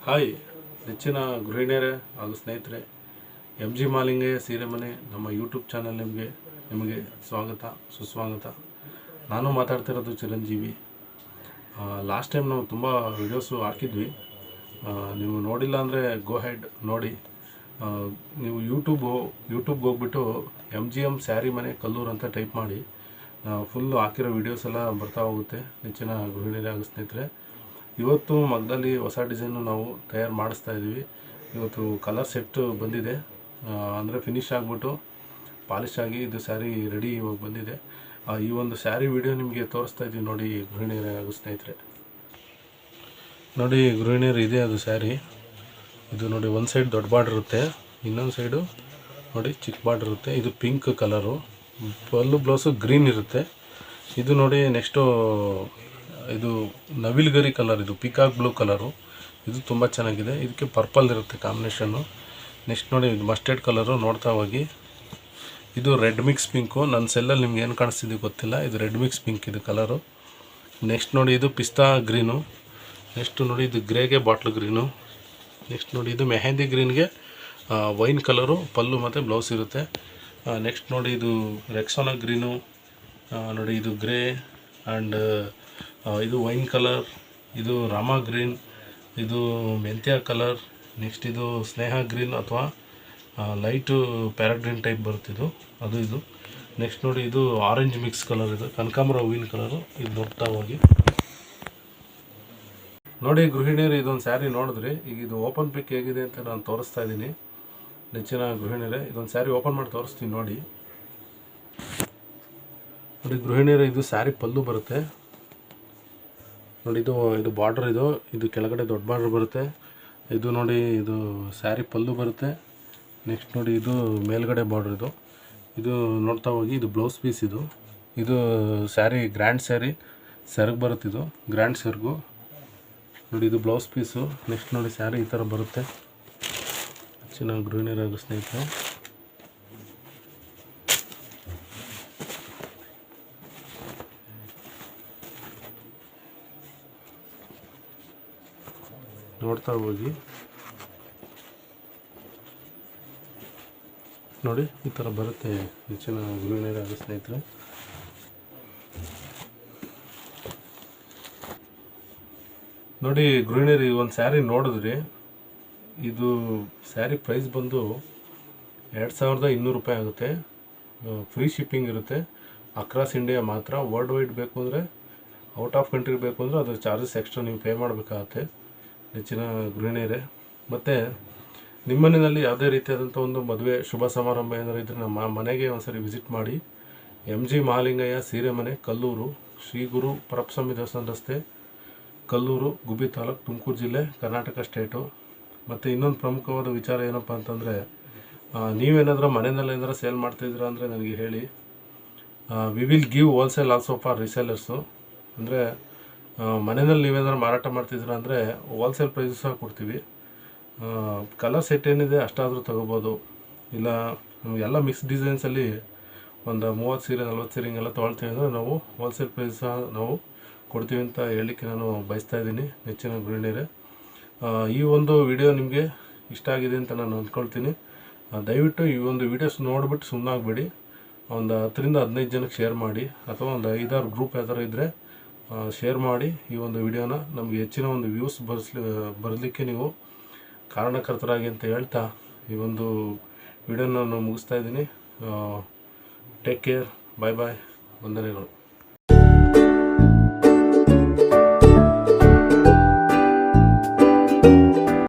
Hi ನೆಚ್ಚಿನ ಗೃಹಿಣಿಯರೇ ಹಾಗೂ ಸ್ನೇಹಿತರೆ, ಎಮ್ ಜಿ ಮಾಲಿಂಗಯ್ಯ ಸೀರೆ ಮನೆ ನಮ್ಮ ಯೂಟ್ಯೂಬ್ ಚಾನಲ್ ನಿಮಗೆ ಸ್ವಾಗತ ಸುಸ್ವಾಗತ. ನಾನು ಮಾತಾಡ್ತಿರೋದು ಚಿರಂಜೀವಿ. ಲಾಸ್ಟ್ ಟೈಮ್ ನಾವು ತುಂಬ ವಿಡಿಯೋಸು ಹಾಕಿದ್ವಿ. ನೀವು ನೋಡಿಲ್ಲ ಅಂದರೆ ಗೋ ಹೆಡ್ ನೋಡಿ. ನೀವು ಯೂಟ್ಯೂಬ್ಗೆ ಹೋಗ್ಬಿಟ್ಟು MGM ಸ್ಯಾರಿ ಮನೆ ಕಲ್ಲೂರು ಅಂತ ಟೈಪ್ ಮಾಡಿ, ಫುಲ್ಲು ಹಾಕಿರೋ ವೀಡಿಯೋಸ್ ಎಲ್ಲ ಬರ್ತಾ ಹೋಗುತ್ತೆ. ನೆಚ್ಚಿನ ಗೃಹಿಣಿಯರೇ ಹಾಗೂ ಸ್ನೇಹಿತರೆ, ಇವತ್ತು ಮಗ್ಗದಲ್ಲಿ ಹೊಸ ಡಿಸೈನು ನಾವು ತಯಾರು ಮಾಡಿಸ್ತಾ ಇದ್ದೀವಿ. ಇವತ್ತು ಕಲರ್ ಸೆಟ್ ಬಂದಿದೆ, ಅಂದರೆ ಫಿನಿಶ್ ಆಗಿಬಿಟ್ಟು ಪಾಲಿಶ್ ಆಗಿ ಇದು ಸ್ಯಾರಿ ರೆಡಿ ಇವಾಗ ಬಂದಿದೆ. ಈ ಒಂದು ಸ್ಯಾರಿ ವಿಡಿಯೋ ನಿಮಗೆ ತೋರಿಸ್ತಾ ಇದ್ದೀವಿ ನೋಡಿ ಗೃಹಿಣಿಯರೇ ಹಾಗೂ ಸ್ನೇಹಿತರೆ. ನೋಡಿ ಗೃಹಿಣಿಯರು, ಇದೆ ಅದು ಸ್ಯಾರಿ. ಇದು ನೋಡಿ, ಒಂದು ಸೈಡ್ ದೊಡ್ಡ ಬಾರ್ಡ್ರ್ ಇರುತ್ತೆ, ಇನ್ನೊಂದು ಸೈಡು ನೋಡಿ ಚಿಕ್ಕ ಬಾರ್ಡ್ರ್ ಇರುತ್ತೆ. ಇದು ಪಿಂಕ್ ಕಲರು, ಪಲ್ಲು ಬ್ಲೌಸು ಗ್ರೀನ್ ಇರುತ್ತೆ. ಇದು ನೋಡಿ ನೆಕ್ಸ್ಟು ಇದು ನವಿಲ್ಗರಿ ಕಲರ್, ಇದು ಪಿಕಾಕ್ ಬ್ಲೂ ಕಲರು. ಇದು ತುಂಬ ಚೆನ್ನಾಗಿದೆ. ಇದಕ್ಕೆ ಪರ್ಪಲ್ ಇರುತ್ತೆ ಕಾಂಬಿನೇಷನ್ನು. ನೆಕ್ಸ್ಟ್ ನೋಡಿ, ಇದು ಮಸ್ಟರ್ಡ್ ಕಲರು, ನೋಡ್ತಾ ಹೋಗಿ. ಇದು ರೆಡ್ ಮಿಕ್ಸ್ ಪಿಂಕು. ನನ್ನ ಸೆಲ್ಲಲ್ಲಿ ನಿಮ್ಗೆ ಏನು ಕಾಣಿಸ್ತಿದೆ ಗೊತ್ತಿಲ್ಲ, ಇದು ರೆಡ್ ಮಿಕ್ಸ್ ಪಿಂಕ್ ಇದು ಕಲರು. ನೆಕ್ಸ್ಟ್ ನೋಡಿ, ಇದು ಪಿಸ್ತಾ ಗ್ರೀನು. ನೆಕ್ಸ್ಟ್ ನೋಡಿ, ಇದು ಗ್ರೇಗೆ ಬಾಟ್ಲ್ ಗ್ರೀನು. ನೆಕ್ಸ್ಟ್ ನೋಡಿ, ಇದು ಮೆಹಂದಿ ಗ್ರೀನ್ಗೆ ವೈನ್ ಕಲರು ಪಲ್ಲು ಮತ್ತು ಬ್ಲೌಸ್ ಇರುತ್ತೆ. ನೆಕ್ಸ್ಟ್ ನೋಡಿ, ಇದು ರೆಕ್ಸೋನಾ ಗ್ರೀನು. ನೋಡಿ, ಇದು ಗ್ರೇ ಆ್ಯಂಡ್ ಇದು ವೈನ್ ಕಲರ್. ಇದು ರಾಮಾ ಗ್ರೀನ್, ಇದು ಮೆಂತ್ಯ ಕಲರ್. ನೆಕ್ಸ್ಟ್ ಇದು ಸ್ನೇಹ ಗ್ರೀನ್ ಅಥವಾ ಲೈಟು ಪ್ಯಾರಾಗ್ರೀನ್ ಟೈಪ್ ಬರುತ್ತಿದ್ದು ಅದು ಇದು. ನೆಕ್ಸ್ಟ್ ನೋಡಿ, ಇದು ಆರೆಂಜ್ ಮಿಕ್ಸ್ ಕಲರ್, ಇದು ಕನಕಾಂಬರ ಹೂವಿನ ಕಲರು. ಇದು ನೋಡ್ತಾ ಹೋಗಿ ನೋಡಿ ಗೃಹಿಣಿಯರು, ಇದೊಂದು ಸ್ಯಾರಿ ನೋಡಿದ್ರಿ. ಈಗ ಇದು ಓಪನ್ ಪಿಕ್ ಹೇಗಿದೆ ಅಂತ ನಾನು ತೋರಿಸ್ತಾ ಇದ್ದೀನಿ. ನೆಚ್ಚಿನ ಗೃಹಿಣಿಯರೇ, ಇದೊಂದು ಸ್ಯಾರಿ ಓಪನ್ ಮಾಡಿ ತೋರಿಸ್ತೀನಿ ನೋಡಿ. ನೋಡಿ ಗೃಹಿಣಿಯರೇ, ಇದು ಸ್ಯಾರಿ ಪಲ್ಲು ಬರುತ್ತೆ ನೋಡಿ. ಇದು ಬಾರ್ಡರ್, ಇದು ಕೆಳಗಡೆ ದೊಡ್ಡ ಬಾರ್ಡರ್ ಬರುತ್ತೆ. ಇದು ನೋಡಿ, ಇದು ಸ್ಯಾರಿ ಪಲ್ಲು ಬರುತ್ತೆ. ನೆಕ್ಸ್ಟ್ ನೋಡಿ, ಇದು ಮೇಲ್ಗಡೆ ಬಾರ್ಡರ್. ಇದು ನೋಡ್ತಾ ಹೋಗಿ. ಇದು ಬ್ಲೌಸ್ ಪೀಸ್. ಇದು ಸ್ಯಾರಿ ಗ್ರ್ಯಾಂಡ್ ಸ್ಯಾರಿ ಸೆರಗು ಬರುತ್ತೆ. ಇದು ಗ್ರ್ಯಾಂಡ್ ಸೆರಗು ನೋಡಿ. ಇದು ಬ್ಲೌಸ್ ಪೀಸು. ನೆಕ್ಸ್ಟ್ ನೋಡಿ, ಸ್ಯಾರಿ ಈ ಥರ ಬರುತ್ತೆ. ಚೆನ್ನಾಗಿ ಗೃಹಿಣಿಯರಾಗ ಸ್ನೇಹಿತರೆ, ನೋಡ್ತಾ ಹೋಗಿ. ನೋಡಿ, ಈ ಥರ ಬರುತ್ತೆ ಹೆಚ್ಚಿನ ಗೃಹಿಣಿಯರಾಗ ಸ್ನೇಹಿತರೆ. ನೋಡಿ ಗೃಹಿಣಿಯರು, ಒಂದು ಸ್ಯಾರಿ ನೋಡಿದ್ರಿ. ಇದು ಸ್ಯಾರಿ ಪ್ರೈಸ್ ಬಂದು 2200 ರೂಪಾಯಿ ಆಗುತ್ತೆ. ಫ್ರೀ ಶಿಪ್ಪಿಂಗ್ ಇರುತ್ತೆ. ಅಕ್ರಾಸ್ ಇಂಡಿಯಾ ಮಾತ್ರ. ವರ್ಲ್ಡ್ ವೈಡ್ ಬೇಕು ಅಂದರೆ, ಔಟ್ ಆಫ್ ಕಂಟ್ರಿ ಬೇಕು ಅಂದರೆ ಅದು ಚಾರ್ಜಸ್ ಎಕ್ಸ್ಟ್ರಾ ನೀವು ಪೇ ಮಾಡಬೇಕಾಗತ್ತೆ ಹೆಚ್ಚಿನ ಗೃಹಿಣಿಯರೇ. ಮತ್ತು ನಿಮ್ಮ ಮನೆಯಲ್ಲಿ ಯಾವುದೇ ರೀತಿಯಾದಂಥ ಒಂದು ಮದುವೆ ಶುಭ ಸಮಾರಂಭ ಏನಾರು ಇದ್ದರೆ ನಮ್ಮ ಮನೆಗೆ ಒಂದ್ಸರಿ ವಿಸಿಟ್ ಮಾಡಿ. MG ಮಹಾಲಿಂಗಯ್ಯ ಸೀರೆ ಮನೆ ಕಲ್ಲೂರು, ಶ್ರೀ ಗುರು ಪರಪ್ಸ್ವಾಮಿ ದೇವಸ್ಥಾನ ರಸ್ತೆ, ಕಲ್ಲೂರು, ಗುಬ್ಬಿ ತಾಲೂಕು, ತುಮಕೂರು ಜಿಲ್ಲೆ, ಕರ್ನಾಟಕ ಸ್ಟೇಟು. ಮತ್ತು ಇನ್ನೊಂದು ಪ್ರಮುಖವಾದ ವಿಚಾರ ಏನಪ್ಪ ಅಂತಂದರೆ, ನೀವೇನಾದರೂ ಮನೆಯಲ್ಲಿ ಏನಾದರೂ ಸೇಲ್ ಮಾಡ್ತಾಯಿದ್ದೀರಾ ಅಂದರೆ ನನಗೆ ಹೇಳಿ. We will give wholesale also for resellers. ಅಂದರೆ ಮನೆಯಲ್ಲಿ ನೀವೇನಾದ್ರು ಮಾರಾಟ ಮಾಡ್ತಿದ್ದೀರಾ ಅಂದರೆ ಹೋಲ್ಸೇಲ್ ಪ್ರೈಸ್ ಸಹ ಕೊಡ್ತೀವಿ. ಕಲರ್ ಸೆಟ್ ಏನಿದೆ ಅಷ್ಟಾದರೂ ತೊಗೋಬೋದು. ಇಲ್ಲ ಎಲ್ಲ ಮಿಕ್ಸ್ ಡಿಸೈನ್ಸಲ್ಲಿ ಒಂದು 30 ಸೀರೆ 40 ಸೀರೆ ಹಿಂಗೆಲ್ಲ ತೊಗೊಳ್ತೀವಿ ಅಂದರೆ ನಾವು ಹೋಲ್ಸೇಲ್ ಪ್ರೈಸ್ ಸಹ ನಾವು ಕೊಡ್ತೀವಿ ಅಂತ ಹೇಳಲಿಕ್ಕೆ ನಾನು ಬಯಸ್ತಾ ಇದ್ದೀನಿ ಹೆಚ್ಚಿನ ಗೃಹಿಣಿಯರೇ. ಈ ಒಂದು ವಿಡಿಯೋ ನಿಮಗೆ ಇಷ್ಟ ಆಗಿದೆ ಅಂತ ನಾನು ಅಂದ್ಕೊಳ್ತೀನಿ. ದಯವಿಟ್ಟು ಈ ಒಂದು ವೀಡಿಯೋಸ್ ನೋಡಿಬಿಟ್ಟು ಸುಮ್ಮನಾಗಬೇಡಿ. ಒಂದು 10ರಿಂದ 15 ಜನಕ್ಕೆ ಶೇರ್ ಮಾಡಿ, ಅಥವಾ ಒಂದು 5-6 ಗ್ರೂಪ್ ಯಾವ್ದಾರು ಇದ್ದರೆ ಶೇರ್ ಮಾಡಿ. ಈ ಒಂದು ವಿಡಿಯೋನ ನಮಗೆ ಹೆಚ್ಚಿನ ಒಂದು ವ್ಯೂಸ್ ಬರಲಿಕ್ಕೆ ನೀವು ಕಾರಣಕರ್ತರಾಗಿ ಅಂತ ಹೇಳ್ತಾ ಈ ಒಂದು ವಿಡಿಯೋನ ನಾನು ಮುಗಿಸ್ತಾ ಇದ್ದೀನಿ. ಟೇಕ್ ಕೇರ್, ಬಾಯ್ ಬಾಯ್, ವಂದನೆಗಳು.